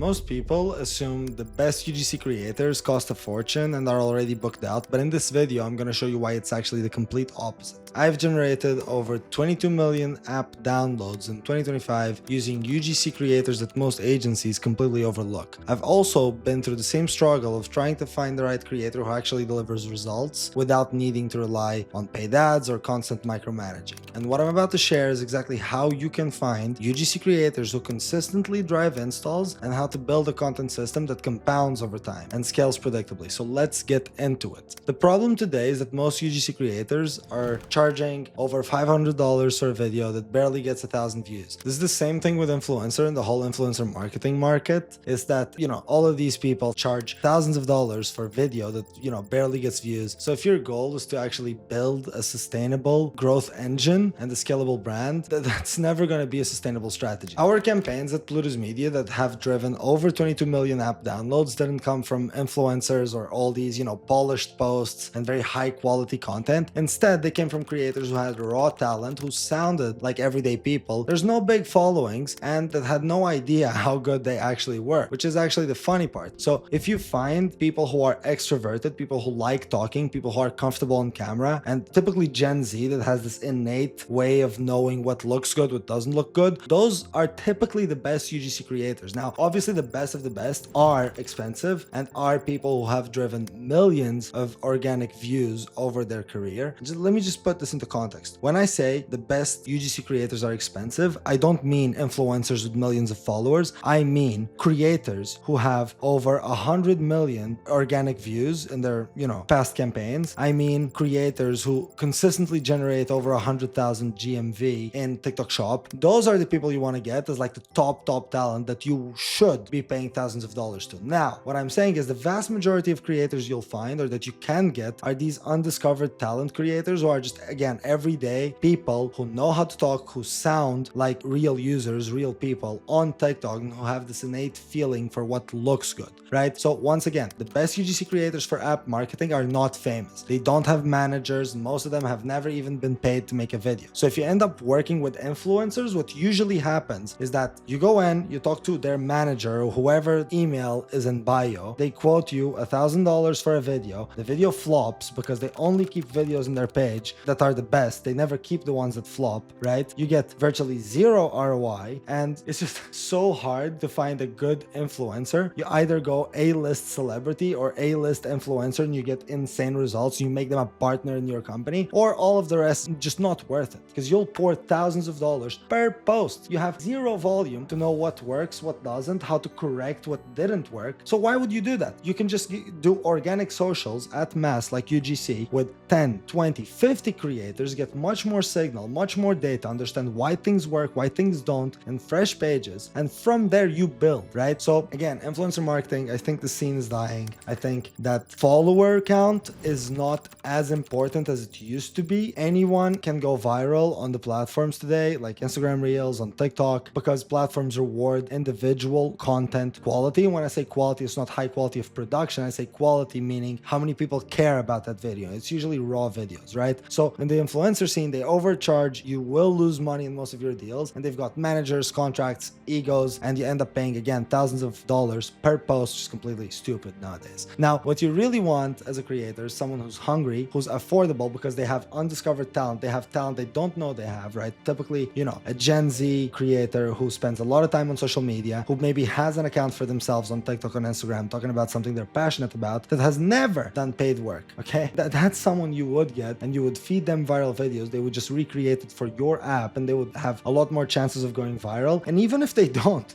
Most people assume the best UGC creators cost a fortune and are already booked out, but in this video I'm going to show you why it's actually the complete opposite. I've generated over 22 million app downloads in 2025 using UGC creators that most agencies completely overlook. I've also been through the same struggle of trying to find the right creator who actually delivers results without needing to rely on paid ads or constant micromanaging. And what I'm about to share is exactly how you can find UGC creators who consistently drive installs and how to build a content system that compounds over time and scales predictably. So let's get into it. The problem today is that most UGC creators are charging over $500 for a video that barely gets 1,000 views. This is the same thing with influencer and the whole influencer marketing market, is that, all of these people charge thousands of dollars for a video that, barely gets views. So if your goal is to actually build a sustainable growth engine and a scalable brand, that's never going to be a sustainable strategy. Our campaigns at Pluto's Media that have driven over 22 million app downloads didn't come from influencers or all these, polished posts and very high quality content. Instead, they came from creators who had raw talent, who sounded like everyday people. There's no big followings and that had no idea how good they actually were, which is actually the funny part. So if you find people who are extroverted, people who like talking, people who are comfortable on camera, and typically Gen Z that has this innate way of knowing what looks good, what doesn't look good, those are typically the best UGC creators. Now, obviously the best of the best are expensive and are people who have driven millions of organic views over their career. Let me just put this into context. When I say the best UGC creators are expensive, I don't mean influencers with millions of followers. I mean creators who have over 100 million organic views in their, past campaigns. I mean creators who consistently generate over 100,000 GMV in TikTok Shop. Those are the people you want to get as like the top talent that you should be paying thousands of dollars to. Now, what I'm saying is the vast majority of creators you'll find or that you can get are these undiscovered talent creators who are just, again, everyday people who know how to talk, who sound like real users, real people on TikTok, and who have this innate feeling for what looks good, right? So once again, the best UGC creators for app marketing are not famous. They don't have managers, and most of them have never even been paid to make a video. So if you end up working with influencers, what usually happens is that you go in, you talk to their manager or whoever email is in bio, they quote you $1,000 for a video. The video flops because they only keep videos in their page that are the best. They never keep the ones that flop, right? You get virtually zero ROI, and it's just so hard to find a good influencer. You either go A-list celebrity or A-list influencer and you get insane results. You make them a partner in your company, or all of the rest just not worth it because you'll pour thousands of dollars per post. You have zero volume to know what works, what doesn't, how to correct what didn't work. So why would you do that? You can just do organic socials at mass like UGC with 10, 20, 50 creators, get much more signal, much more data, understand why things work, why things don't, and fresh pages. And from there you build, right? So again, influencer marketing, I think the scene is dying. I think that follower count is not as important as it used to be. Anyone can go viral on the platforms today, like Instagram Reels, on TikTok, because platforms reward individual content quality. And when I say quality, it's not high quality of production. I say quality meaning how many people care about that video. It's usually raw videos, right? So in the influencer scene, they overcharge. You will lose money in most of your deals, and they've got managers, contracts, egos, and you end up paying, again, thousands of dollars per post, which is completely stupid nowadays. Now, what you really want as a creator is someone who's hungry, who's affordable, because they have undiscovered talent. They have talent they don't know they have, right? Typically, a Gen Z creator who spends a lot of time on social media, who maybe has an account for themselves on TikTok and Instagram, talking about something they're passionate about, that has never done paid work, okay? That's someone you would get, and you would feed them viral videos. They would just recreate it for your app, and they would have a lot more chances of going viral. And even if they don't,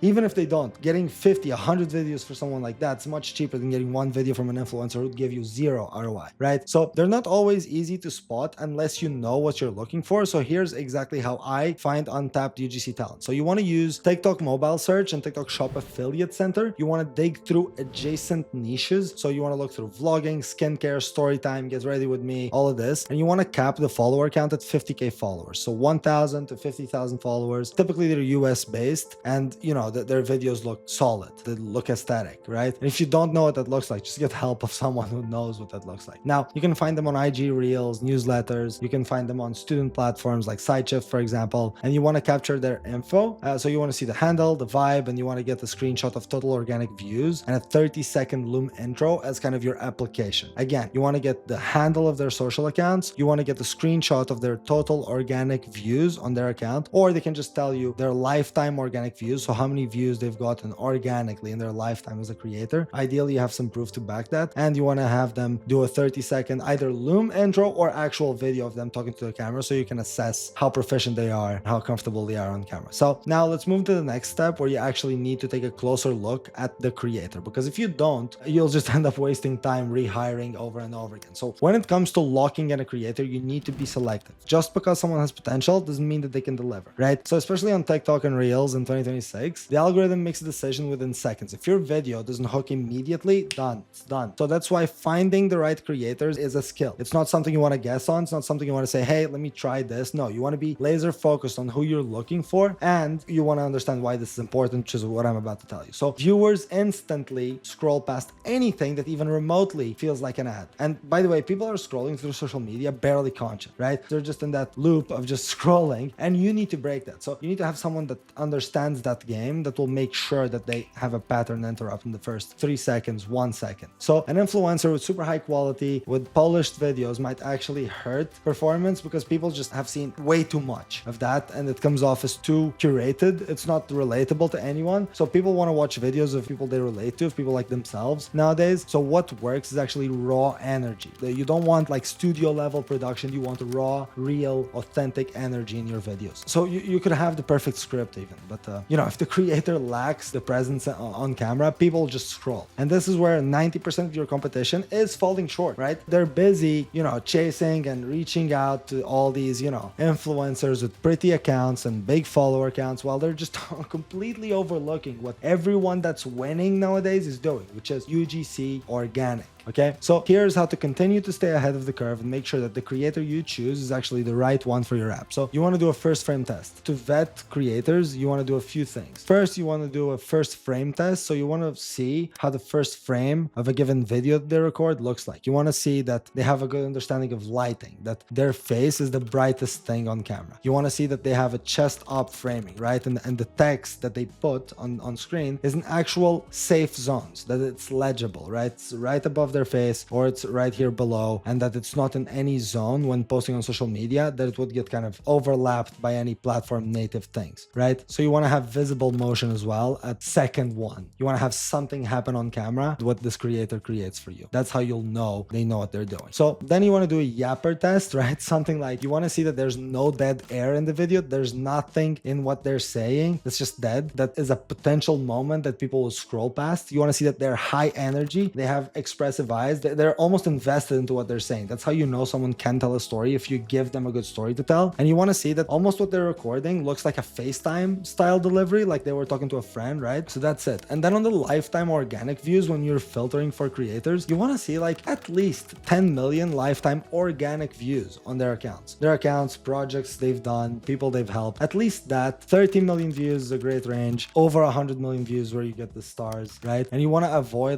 getting 50, 100 videos for someone like that's much cheaper than getting one video from an influencer who would give you zero ROI, right? So they're not always easy to spot unless you know what you're looking for. So here's exactly how I find untapped UGC talent. So you want to use TikTok mobile search and TikTok Shop Affiliate Center. You want to dig through adjacent niches. So you want to look through vlogging, skincare, story time, get ready with me, all of this. And you want to cap the follower count at 50K followers. So 1,000 to 50,000 followers. Typically they're US based, and their videos look solid. They look aesthetic, right? And if you don't know what that looks like, just get help of someone who knows what that looks like. Now, you can find them on IG Reels, newsletters. You can find them on student platforms like SideShift, for example, and you want to capture their info. So you want to see the handle, the vibe, and you want to get the screenshot of total organic views and a 30-second Loom intro as kind of your application. Again, you want to get the handle of their social accounts, you want to get the screenshot of their total organic views on their account, or they can just tell you their lifetime organic views, so how many views they've gotten organically in their lifetime as a creator. Ideally, you have some proof to back that, and you want to have them do a 30-second either Loom intro or actual video of them talking to the camera, so you can assess how proficient they are, how comfortable they are on camera. So now let's move to the next step, where you actually need to take a closer look at the creator, because if you don't, you'll just end up wasting time rehiring over and over again. So when it comes to locking in a creator, you need to be selective. Just because someone has potential doesn't mean that they can deliver, right? So especially on TikTok and Reels in 2026, the algorithm makes a decision within seconds. If your video doesn't hook immediately, done, it's done. So that's why finding the right creators is a skill. It's not something you want to guess on. It's not something you want to say, hey, let me try this. No, you want to be laser focused on who you're looking for, and you want to understand why this is important, which is what I'm about to tell you. So viewers instantly scroll past anything that even remotely feels like an ad. And by the way, people are scrolling through social media barely conscious, right? They're just in that loop of just scrolling, and you need to break that. So you need to have someone that understands that game, that will make sure that they have a pattern interrupt in the first 3 seconds, 1 second. So an influencer with super high quality, with polished videos might actually hurt performance, because people just have seen way too much of that, and it comes off as too curated. It's not relatable to anyone. So people want to watch videos of people they relate to, of people like themselves nowadays. So what works is actually raw energy. You don't want like studio level production. You want raw, real, authentic energy in your videos. So you could have the perfect script even, but if the creator lacks the presence on camera, people just scroll. And this is where 90% of your competition is falling short, right? They're busy, chasing and reaching out to all these, influencers with pretty accounts and big follower accounts, while they're just completely overlooking what everyone that's winning nowadays is doing, which is UGC organic. Okay, so here's how to continue to stay ahead of the curve and make sure that the creator you choose is actually the right one for your app. So you want to do a first frame test. To vet creators, you want to do a few things. First, you want to do a first frame test. So you want to see how the first frame of a given video that they record looks like. You want to see that they have a good understanding of lighting, that their face is the brightest thing on camera. You want to see that they have a chest up framing, right? And the text that they put on screen is in actual safe zones, that it's legible, right? It's right above their face, or it's right here below, and that it's not in any zone when posting on social media that it would get kind of overlapped by any platform native things, right? So you want to have visible motion as well at second one. You want to have something happen on camera, what this creator creates for you. That's how you'll know they know what they're doing. So then you want to do a yapper test, right? Something like you want to see that there's no dead air in the video. There's nothing in what they're saying that's just dead. That is a potential moment that people will scroll past. You want to see that they're high energy. They have expressive eyes. They're almost invested into what they're saying. That's how you know someone can tell a story, if you give them a good story to tell. And you want to see that almost what they're recording looks like a FaceTime style delivery, like they were talking to a friend, right? So that's it. And then on the lifetime organic views, when you're filtering for creators, you want to see like at least 10 million lifetime organic views on their accounts. Their accounts, projects they've done, people they've helped. At least that. 30 million views is a great range. Over 100 million views where you get the stars, right? And you want to avoid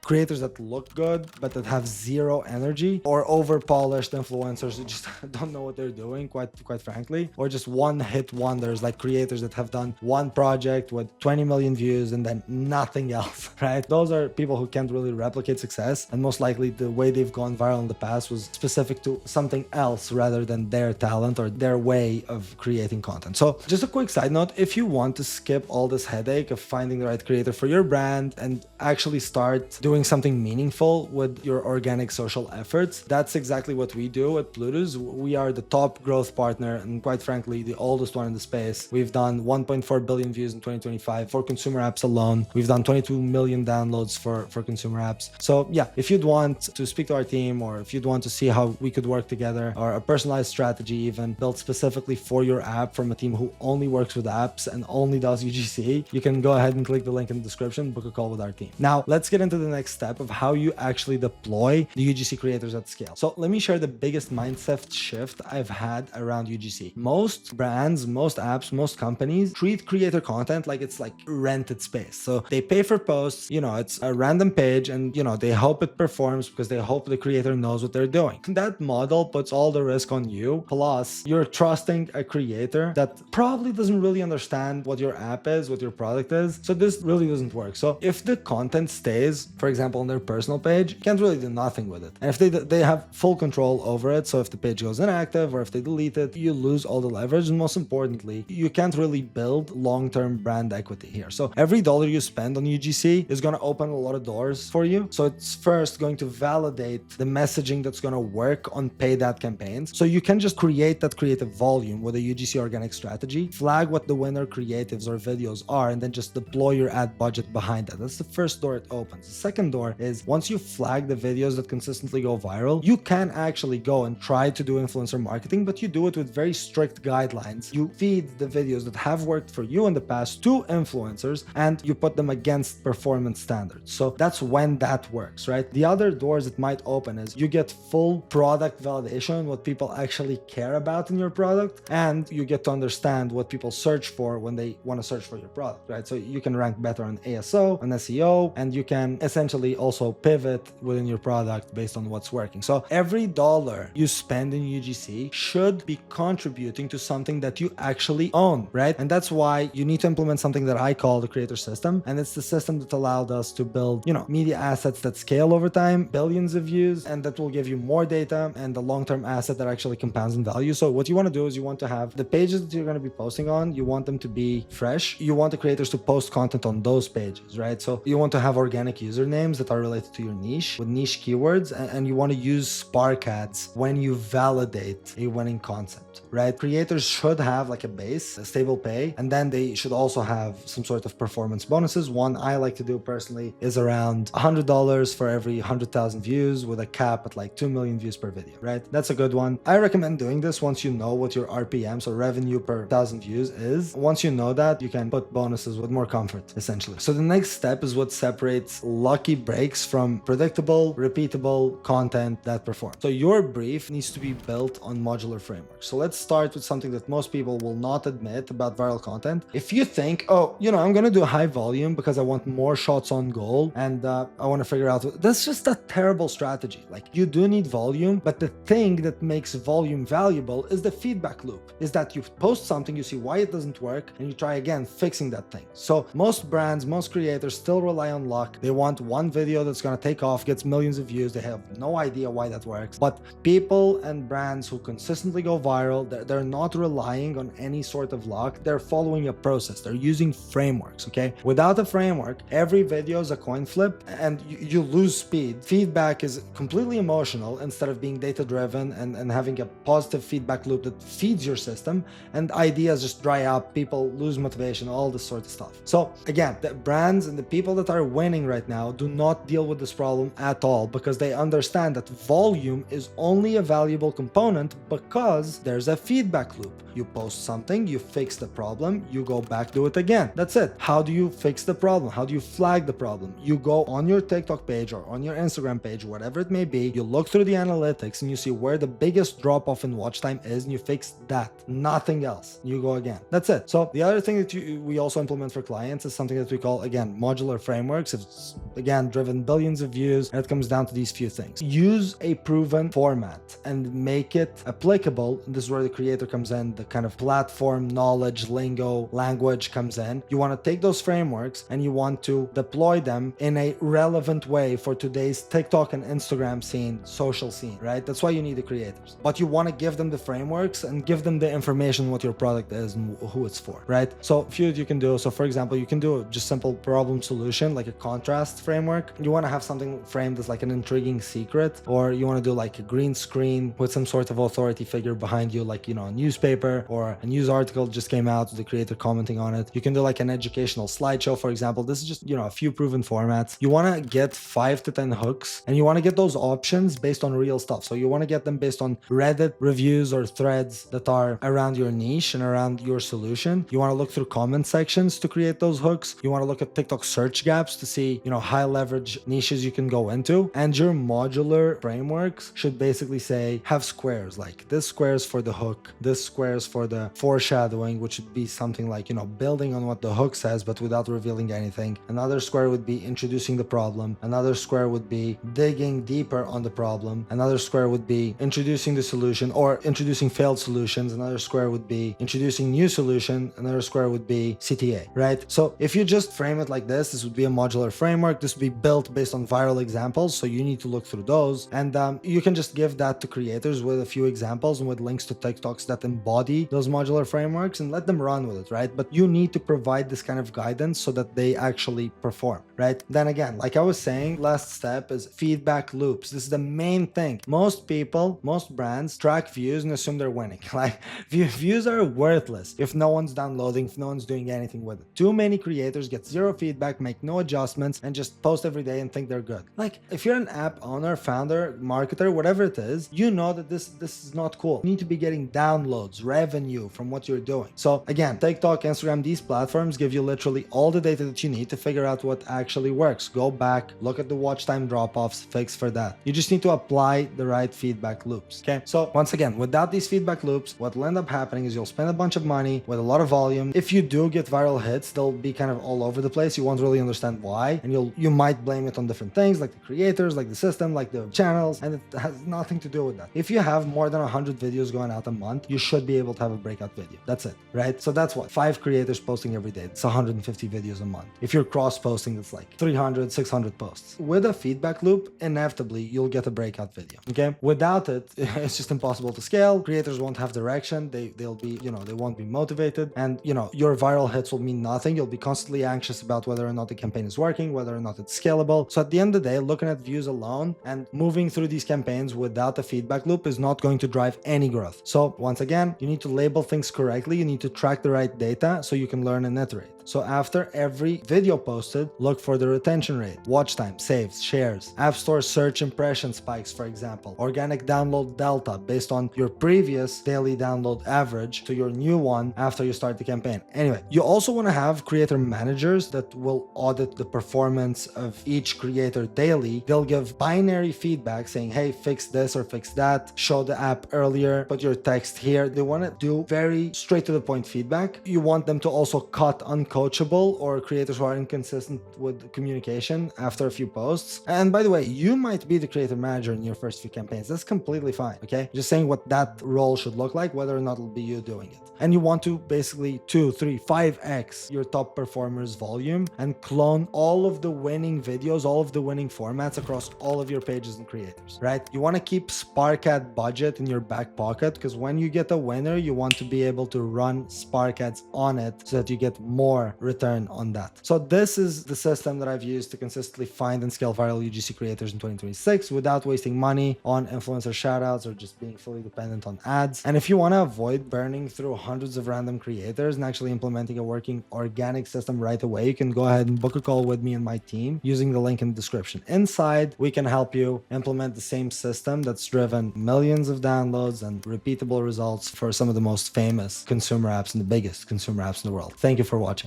creators that look good but that have zero energy, or over polished influencers who just don't know what they're doing, quite frankly, or just one hit wonders, like creators that have done one project with 20 million views and then nothing else, right? Those are people who can't really replicate success, and most likely the way they've gone viral in the past was specific to something else rather than their talent or their way of creating content. So just a quick side note, if you want to skip all this headache of finding the right creator for your brand and actually start doing something meaningful with your organic social efforts, that's exactly what we do at Plutus. We are the top growth partner, and quite frankly the oldest one in the space. We've done 1.4 billion views in 2025 for consumer apps alone. We've done 22 million downloads for consumer apps. So yeah, if you'd want to speak to our team, or if you'd want to see how we could work together, or a personalized strategy even built specifically for your app from a team who only works with apps and only does UGC, you can go ahead and click the link in the description, book a call with our team. Now let's get into the next step of how you you actually deploy the UGC creators at scale. So let me share the biggest mindset shift I've had around UGC. Most brands, most apps, most companies treat creator content like it's like rented space. So they pay for posts, it's a random page, and they hope it performs because they hope the creator knows what they're doing. That model puts all the risk on you. Plus, you're trusting a creator that probably doesn't really understand what your app is, what your product is. So this really doesn't work. So if the content stays, for example, on their personal page, you can't really do nothing with it. And if they have full control over it, so if the page goes inactive or if they delete it, you lose all the leverage. And most importantly, you can't really build long-term brand equity here. So every dollar you spend on UGC is going to open a lot of doors for you. So it's first going to validate the messaging that's going to work on paid ad campaigns. So you can just create that creative volume with a UGC organic strategy, flag what the winner creatives or videos are, and then just deploy your ad budget behind that. That's the first door it opens. The second door is once you flag the videos that consistently go viral, you can actually go and try to do influencer marketing, but you do it with very strict guidelines. You feed the videos that have worked for you in the past to influencers, and you put them against performance standards. So that's when that works, right? The other doors it might open is you get full product validation, what people actually care about in your product, and you get to understand what people search for when they want to search for your product, right? So you can rank better on ASO, on SEO, and you can essentially also pivot within your product based on what's working. So every dollar you spend in UGC should be contributing to something that you actually own, right? And that's why you need to implement something that I call the creator system. And it's the system that allowed us to build, media assets that scale over time, billions of views, and that will give you more data and the long-term asset that actually compounds in value. So what you want to do is you want to have the pages that you're going to be posting on, you want them to be fresh. You want the creators to post content on those pages, right? So you want to have organic usernames that are related to your niche with niche keywords, and you want to use Spark ads when you validate a winning concept, right? Creators should have like a base, a stable pay, and then they should also have some sort of performance bonuses. One I like to do personally is around $100 for every 100,000 views with a cap at like 2 million views per video, right? That's a good one. I recommend doing this once you know what your RPM, so revenue per 1,000 views is. Once you know that, you can put bonuses with more comfort, essentially. So the next step is what separates lucky breaks from predictable, repeatable content that performs. So your brief needs to be built on modular frameworks. So let's start with something that most people will not admit about viral content. If you think, I'm going to do high volume because I want more shots on goal and I want to figure out, that's just a terrible strategy. Like, you do need volume, but the thing that makes volume valuable is the feedback loop, is that you post something, you see why it doesn't work, and you try again fixing that thing. So most brands, most creators still rely on luck. They want one video that's going to take off, gets millions of views. They have no idea why that works. But people and brands who consistently go viral, they're not relying on any sort of luck. They're following a process. They're using frameworks, okay? Without a framework, every video is a coin flip and you lose speed. Feedback is completely emotional instead of being data-driven and having a positive feedback loop that feeds your system, and ideas just dry up, people lose motivation, all this sort of stuff. So again, the brands and the people that are winning right now do not deal with this problem at all because they understand that volume is only a valuable component because there's a feedback loop. You post something, you fix the problem, you go back, do it again. That's it. How do you fix the problem? How do you flag the problem? You go on your TikTok page or on your Instagram page, whatever it may be, you look through the analytics and you see where the biggest drop off in watch time is, and you fix that, nothing else. You go again. That's it. So the other thing that we also implement for clients is something that we call, again, modular frameworks. It's, again, driven billions of views, and it comes down to these few things. Use a proven format and make it applicable. This is where the creator comes in, the kind of platform knowledge, lingo, language comes in. You want to take those frameworks and you want to deploy them in a relevant way for today's TikTok and Instagram scene, social scene, right? That's why you need the creators. But you want to give them the frameworks and give them the information what your product is and who it's for, right? So a few that you can do. So for example, you can do just simple problem solution, like a contrast framework. You want to have something framed as like an intriguing secret, or you want to do like a green screen with some sort of authority figure behind you, like, a newspaper or a news article just came out with the creator commenting on it. You can do like an educational slideshow, for example. This is just, a few proven formats. You want to get 5 to 10 hooks, and you want to get those options based on real stuff. So you want to get them based on Reddit reviews or threads that are around your niche and around your solution. You want to look through comment sections to create those hooks. You want to look at TikTok search gaps to see, high leverage niches niches you can go into, and your modular frameworks should basically say, have squares, like this squares for the hook, this squares for the foreshadowing, which would be something like, building on what the hook says, but without revealing anything. Another square would be introducing the problem. Another square would be digging deeper on the problem. Another square would be introducing the solution or introducing failed solutions. Another square would be introducing new solution. Another square would be CTA, right? So if you just frame it like this would be a modular framework. This would be built based on viral examples. So you need to look through those, and you can just give that to creators with a few examples and with links to TikToks that embody those modular frameworks and let them run with it, right? But you need to provide this kind of guidance so that they actually perform, right? Then again, like I was saying, last step is feedback loops. This is the main thing. Most people, most brands track views and assume they're winning. Like views are worthless if no one's downloading, if no one's doing anything with it. Too many creators get zero feedback, make no adjustments, and just post every day and think they're good. Like if you're an app owner, founder, marketer, whatever it is, you know that this is not cool. You need to be getting downloads, revenue from what you're doing. So again, TikTok, Instagram, these platforms give you literally all the data that you need to figure out what actually works. Go back, look at the watch time drop-offs, fix for that. You just need to apply the right feedback loops. Okay. So once again, without these feedback loops, what will end up happening is you'll spend a bunch of money with a lot of volume. If you do get viral hits, they'll be kind of all over the place. You won't really understand why, and you might blame it on different things like the creators, like the system, like the channels, and it has nothing to do with that. If you have more than 100 videos going out a month, you should be able to have a breakout video. That's it, right? So that's what 5 creators posting every day. It's 150 videos a month. If you're cross posting, it's like 300, 600 posts. With a feedback loop, inevitably you'll get a breakout video. Okay. Without it, it's just impossible to scale. Creators won't have direction. They'll be, they won't be motivated, and your viral hits will mean nothing. You'll be constantly anxious about whether or not the campaign is working, whether or not it's scalable. So at the end of the day, looking at views alone and moving through these campaigns without a feedback loop is not going to drive any growth. So once again, you need to label things correctly. You need to track the right data so you can learn and iterate. So after every video posted, look for the retention rate, watch time, saves, shares, App Store search impression spikes, for example, organic download delta based on your previous daily download average to your new one after you start the campaign. Anyway, you also want to have creator managers that will audit the performance of each creator daily. They'll give binary feedback saying, hey, fix this or fix that, show the app earlier, put your text here. They want to do very straight to the point feedback. You want them to also cut uncoachable or creators who are inconsistent with communication after a few posts. And by the way, you might be the creator manager in your first few campaigns. That's completely fine. Okay. Just saying what that role should look like, whether or not it'll be you doing it. And you want to basically 2, 3, 5x your top performers volume and clone all of the winning videos, all of the winning formats across all of your pages and creators, right? You want to keep Spark ad budget in your back pocket, because when you get a winner, you want to be able to run Spark ads on it so that you get more return on that. So this is the system that I've used to consistently find and scale viral UGC creators in 2026 without wasting money on influencer shoutouts or just being fully dependent on ads. And if you want to avoid burning through hundreds of random creators and actually implementing a working organic system right away, you can go ahead and book a call with me and my team using the link in the description. Inside, we can help you implement the same system that's driven millions of downloads and repeatable results for some of the most famous consumer apps and the biggest consumer apps in the world. Thank you for watching.